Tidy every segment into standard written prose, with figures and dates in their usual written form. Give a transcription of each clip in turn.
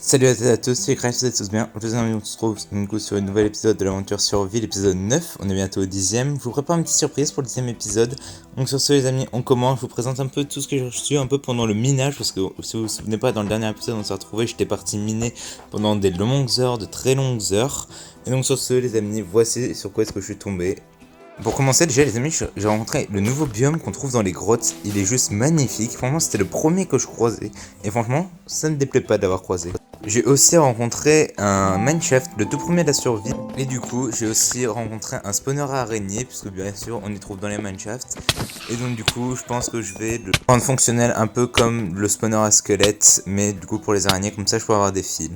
Salut à toutes et à tous, c'est Crash, vous êtes tous bien. Aujourd'hui, on se retrouve du coup sur un nouvel épisode de l'aventure survie, l'épisode 9. On est bientôt au 10ème. Je vous prépare une petite surprise pour le 10ème épisode. Donc, sur ce, les amis, on commence. Je vous présente un peu tout ce que j'ai reçu un peu pendant le minage. Parce que si vous vous souvenez pas, dans le dernier épisode, on s'est retrouvé. J'étais parti miner pendant des longues heures, de très longues heures. Et donc, sur ce, les amis, voici sur quoi est-ce que je suis tombé. Pour commencer, déjà les amis, j'ai rencontré le nouveau biome qu'on trouve dans les grottes. Il est juste magnifique. Franchement, c'était le premier que je croisais. Et franchement, ça ne me déplaît pas d'avoir croisé. J'ai aussi rencontré un mineshaft, le tout premier de la survie. Et du coup, j'ai aussi rencontré un spawner à araignées, puisque bien sûr, on y trouve dans les mineshafts. Et donc du coup, je pense que je vais le rendre fonctionnel un peu comme le spawner à squelette, mais du coup pour les araignées, comme ça je peux avoir des fils.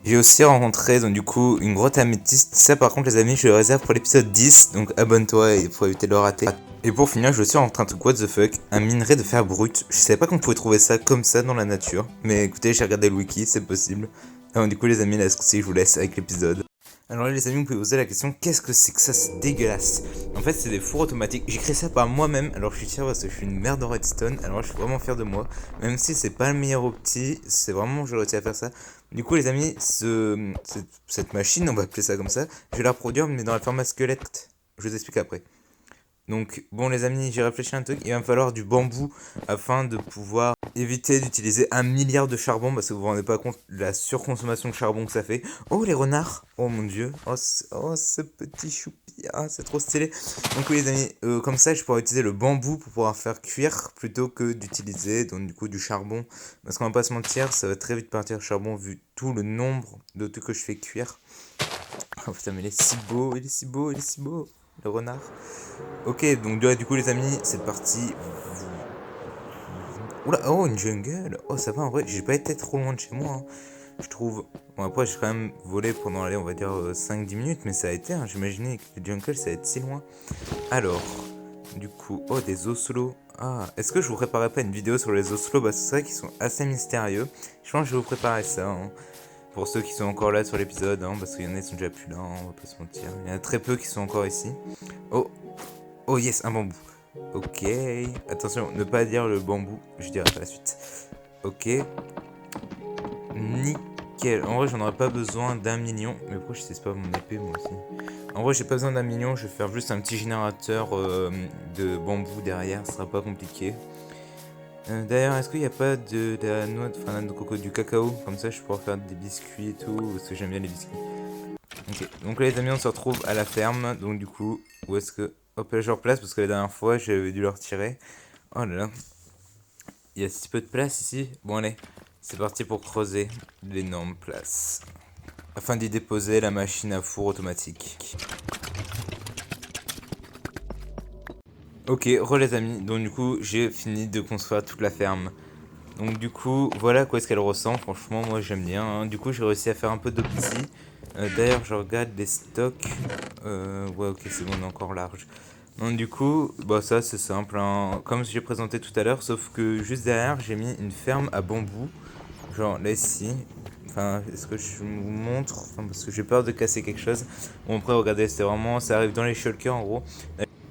J'ai aussi rencontré donc du coup une grotte améthyste. Ça par contre les amis je le réserve pour l'épisode 10. Donc abonne-toi et faut éviter de le rater. Et pour finir je suis rencontré un truc what the fuck. Un minerai de fer brut. Je savais pas qu'on pouvait trouver ça comme ça dans la nature. Mais écoutez j'ai regardé le wiki c'est possible. Alors du coup les amis là je vous laisse avec l'épisode. Alors là les amis vous pouvez poser la question qu'est-ce que c'est que ça, c'est dégueulasse. En fait c'est des fours automatiques, j'ai créé ça par moi-même, alors je suis fier parce que je suis une merde en redstone, alors je suis vraiment fier de moi. Même si c'est pas le meilleur opti, c'est vraiment j'ai réussi à faire ça. Du coup les amis, cette machine, on va appeler ça comme ça, je vais la reproduire mais dans la format squelette, je vous explique après. Donc bon les amis, j'ai réfléchi à un truc, il va me falloir du bambou afin de pouvoir éviter d'utiliser 1 milliard de charbon parce que vous vous rendez pas compte de la surconsommation de charbon que ça fait. Oh les renards, oh mon dieu, oh ce petit choupi, ah c'est trop stylé. Donc oui les amis, comme ça je pourrais utiliser le bambou pour pouvoir faire cuire plutôt que d'utiliser donc du coup du charbon. Parce qu'on va pas se mentir, ça va très vite partir le charbon vu tout le nombre de trucs que je fais cuire. Oh putain mais il est si beau, il est si beau, il est si beau, le renard. Ok, donc du coup les amis, c'est parti. Oula, oh une jungle. Oh ça va en vrai, j'ai pas été trop loin de chez moi. Hein. Je trouve. Bon après j'ai quand même volé pendant, allez, on va dire 5-10 minutes, mais ça a été, hein. J'imaginais que le jungle ça va être si loin. Alors, du coup, oh des oslos. Ah, est-ce que je vous préparais pas une vidéo sur les oslos? Bah c'est vrai qu'ils sont assez mystérieux. Je pense que je vais vous préparer ça. Hein. Pour ceux qui sont encore là sur l'épisode, hein, parce qu'il y en a qui sont déjà plus là, hein, on va pas se mentir. Il y en a très peu qui sont encore ici. Oh, oh yes, un bambou. Ok, attention, ne pas dire le bambou, je dirai pas la suite. Ok, nickel. En vrai, j'en aurais pas besoin d'1 million. Mais pourquoi je sais pas mon épée, moi aussi? En vrai, j'ai pas besoin d'1 million, je vais faire juste un petit générateur de bambou derrière, ce sera pas compliqué. D'ailleurs, est-ce qu'il n'y a pas de la noix, enfin de coco, du cacao? Comme ça, je pourrais faire des biscuits et tout, parce que j'aime bien les biscuits. Ok, donc là les amis, on se retrouve à la ferme. Donc du coup, où est-ce que... Hop là, je replace parce que la dernière fois, j'avais dû le retirer. Oh là là. Il y a si peu de place ici. Bon allez, c'est parti pour creuser l'énorme place. Afin d'y déposer la machine à four automatique. Ok, les amis. Donc du coup, j'ai fini de construire toute la ferme. Donc du coup, voilà à quoi est-ce qu'elle ressemble. Franchement, moi j'aime bien. Hein. Du coup, j'ai réussi à faire un peu d'opti. D'ailleurs, je regarde les stocks. Ouais, ok, c'est bon, on est encore large. Donc du coup, bah ça c'est simple. Hein. Comme j'ai présenté tout à l'heure, sauf que juste derrière, j'ai mis une ferme à bambou. Genre là ici. Enfin, est-ce que je vous montre? Enfin, parce que j'ai peur de casser quelque chose. Bon après, regardez, c'était vraiment... Ça arrive dans les shulkers en gros.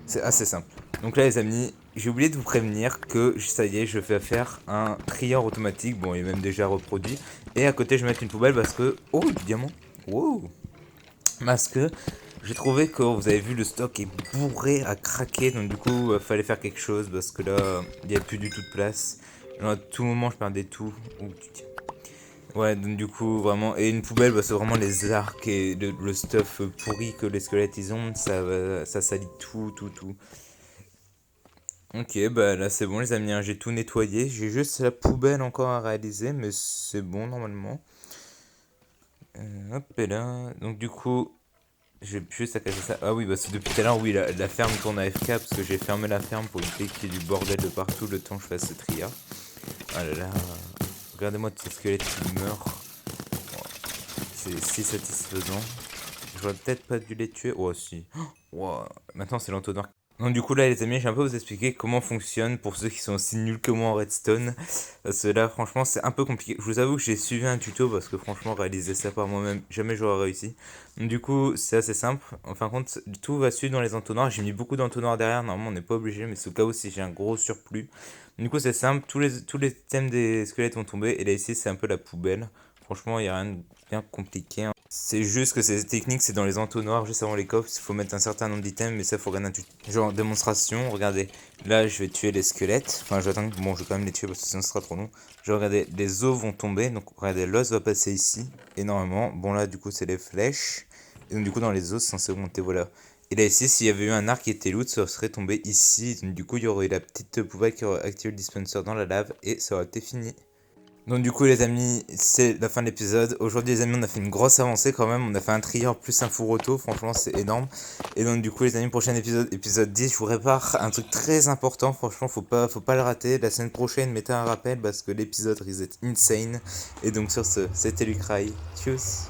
C'est assez simple. Donc là les amis, j'ai oublié de vous prévenir que ça y est, je vais faire un trieur automatique. Bon, il est même déjà reproduit. Et à côté, je vais mettre une poubelle parce que... Oh, du diamant. Wow. Parce que j'ai trouvé que vous avez vu, le stock est bourré à craquer. Donc du coup, fallait faire quelque chose parce que là, il n'y a plus du tout de place. Genre, à tout moment, je perdais tout. Oh, ouais, donc du coup, vraiment... Et une poubelle, bah, c'est vraiment les arcs et le stuff pourri que les squelettes ils ont. Ça salit tout, tout, tout. Ok, bah là c'est bon les amis, hein, j'ai tout nettoyé. J'ai juste la poubelle encore à réaliser, mais c'est bon normalement. Hop et là, donc du coup, j'ai juste à cacher ça. Ah oui, bah c'est depuis tout à l'heure, oui, la ferme tourne à FK parce que j'ai fermé la ferme pour éviter qu'il y ait du bordel de partout le temps que je fasse ce tria. Ah là là, regardez-moi tous ces squelettes qui meurent. Oh, c'est si satisfaisant. J'aurais peut-être pas dû les tuer. Oh si. Oh, maintenant c'est l'entonnoir. Donc du coup là les amis, j'ai un peu vous expliquer comment fonctionne pour ceux qui sont aussi nuls que moi en redstone. Parce que là franchement c'est un peu compliqué. Je vous avoue que j'ai suivi un tuto parce que franchement réaliser ça par moi-même, jamais j'aurais réussi. Donc du coup c'est assez simple. En fin de compte, tout va suivre dans les entonnoirs. J'ai mis beaucoup d'entonnoirs derrière, normalement on n'est pas obligé, mais c'est au cas où si j'ai un gros surplus. Du coup c'est simple, tous les thèmes des squelettes vont tomber. Et là ici c'est un peu la poubelle. Franchement, il n'y a rien de bien compliqué, hein. C'est juste que ces techniques, c'est dans les entonnoirs, juste avant les coffres, il faut mettre un certain nombre d'items, mais ça, faut rien intuiter. Genre, démonstration, regardez. Là, je vais tuer les squelettes. Enfin, j'attends que... Bon, je vais quand même les tuer parce que sinon, ce sera trop long. Je vais regarder, les os vont tomber. Donc, regardez, l'os va passer ici, énormément. Bon, là, du coup, c'est les flèches. Et donc, du coup, dans les os, c'est censé monter, voilà. Et là, ici, s'il y avait eu un arc qui était loot, ça serait tombé ici. Donc, du coup, il y aurait eu la petite poubelle qui aurait activé le dispenser dans la lave et ça aurait été fini. Donc du coup les amis, c'est la fin de l'épisode. Aujourd'hui les amis, on a fait une grosse avancée quand même. On a fait un trieur plus un four auto, franchement c'est énorme. Et donc du coup les amis, prochain épisode, épisode 10, je vous répare un truc très important. Franchement faut pas le rater. La semaine prochaine, mettez un rappel parce que l'épisode risque d'être insane. Et donc sur ce, c'était Lucraï. Tchuss.